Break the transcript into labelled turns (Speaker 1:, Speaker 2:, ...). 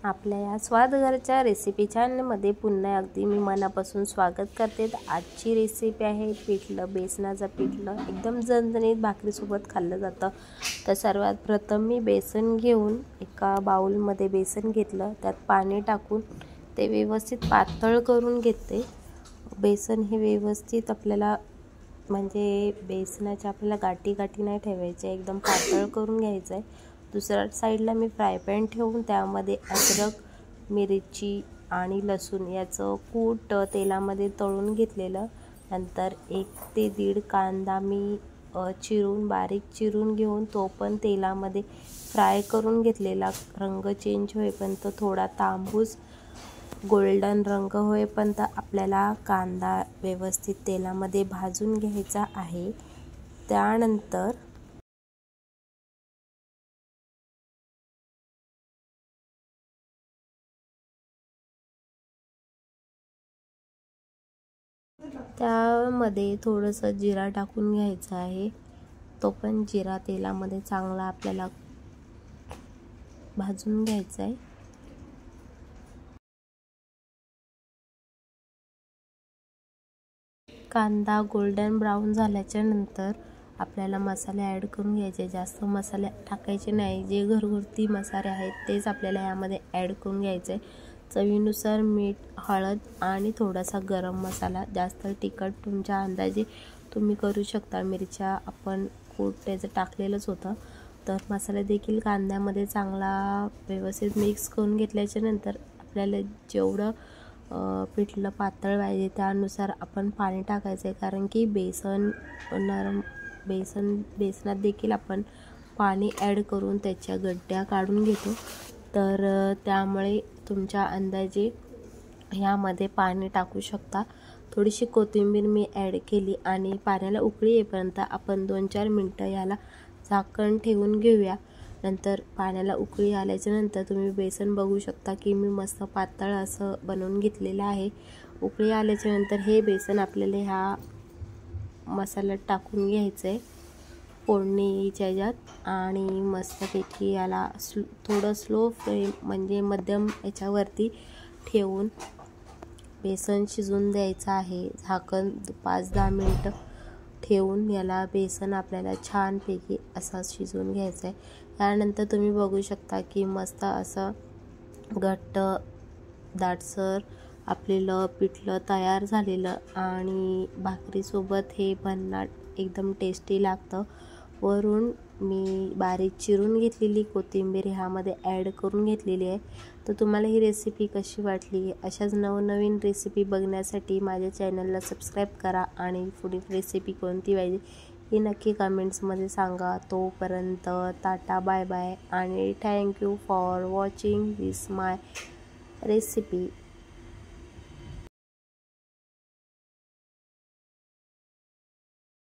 Speaker 1: आपल्या या स्वादघरच्या रेसिपी चॅनलमध्ये पुन्हा अगदी मी मनापासून स्वागत करते। आजची रेसिपी आहे पिठलं, बेसनाचं पिठलं एकदम झणझणीत भाकरीसोबत खाल्लं जातं। तर सर्वात प्रथम मी बेसन घेऊन एका बाउलमध्ये बेसन घेतलं, त्यात पाणी टाकून ते व्यवस्थित पातळ करून घेते। बेसन हे व्यवस्थित आपल्याला म्हणजे बेसनाच्या आपल्याला गाठी गाठी नाही ठेवायचे, एकदम पातळ करून घ्यायचं आहे। दुसऱ्या साईडला मी फ्राय पॅन ठेवून त्यामध्ये अद्रक, मिरची आणि लसूण याचं कूट तेलामध्ये तळून घेतलेलं। नंतर 1 ते 1.5 कांदा मी बारीक चिरून घेऊन तो पण तेलामध्ये फ्राय करून घेतलेला। रंग चेंज होईपर्यंत थोडा तांबूस गोल्डन रंग होईपर्यंत आपल्याला कांदा व्यवस्थित तेलामध्ये भाजून घ्यायचा आहे। त्यानंतर त्यामध्ये थोडंसं जिरा टाकून घ्यायचं आहे। तो पण जिरा तेलामध्ये चांगला आपल्याला भाजून घ्यायचा आहे। कांदा गोल्डन ब्राऊन झाल्याच्या नंतर आपल्याला मसाले ॲड करून घ्यायचे। जास्त मसाले टाकायचे नाही, जे घरगुती मसाले आहेत तेच आपल्याला यामध्ये ॲड करून घ्यायचे। चवीनुसार मीठ, हळद आणि थोडासा गरम मसाला। जास्त तिखट तुमच्या अंदाजे तुम्ही करू शकता। मिरच्या आपण कूट त्याचं टाकलेलंच होतं, तर मसाला देखील कांद्यामध्ये चांगला व्यवस्थित मिक्स करून घेतल्याच्या नंतर आपल्याला जेवढं पिठलं पातळ पाहिजे त्यानुसार आपण पाणी टाकायचं आहे, कारण की बेसनात देखील आपण पाणी ॲड करून त्याच्या गड्ड्या काढून घेतो। तर त्यामुळे तुमच्या अंदाजे यामध्ये पाणी टाकू शकता। थोडीशी कोथिंबीर मी ॲड केली आणि पाण्याला उकळी येईपर्यंत आपण 2-4 मिनटं याला झाकण ठेवून घेऊया। नंतर पाण्याला उकळी आल्याच्या नंतर तुम्ही बेसन बघू शकता की मी मस्त पातळ असं बनवून घेतलेलं आहे। उकळी आल्याच्या नंतर हे बेसन आपल्याला ह्या मसाल्यात टाकून घ्यायचं आहे फोडणीच्या ह्याच्यात आणि मस्तपैकी याला थोडं स्लो फ्लेम म्हणजे मध्यम याच्यावरती ठेवून बेसन शिजून द्यायचं आहे। झाकण 5-10 मिनटं ठेवून याला बेसन आपल्याला छानपैकी असा शिजवून घ्यायचं आहे। त्यानंतर तुम्ही बघू शकता की मस्त असं घट्ट दाटसर आपलेलं पिठलं तयार झालेलं आणि भाकरीसोबत हे भन्नाट एकदम टेस्टी लागतं। वरून मी बारीक चिरून घेतलेली कोथिंबीर ह्यामध्ये ॲड करून घेतलेली आहे। तर तुम्हाला ही रेसिपी कशी वाटली? अशाच नवनवीन रेसिपी बघण्यासाठी माझ्या चॅनलला सबस्क्राईब करा आणि पुढील रेसिपी कोणती पाहिजे हे नक्की कमेंट्समध्ये सांगा। तोपर्यंत टाटा बाय बाय आणि thank you for watching this my recipe.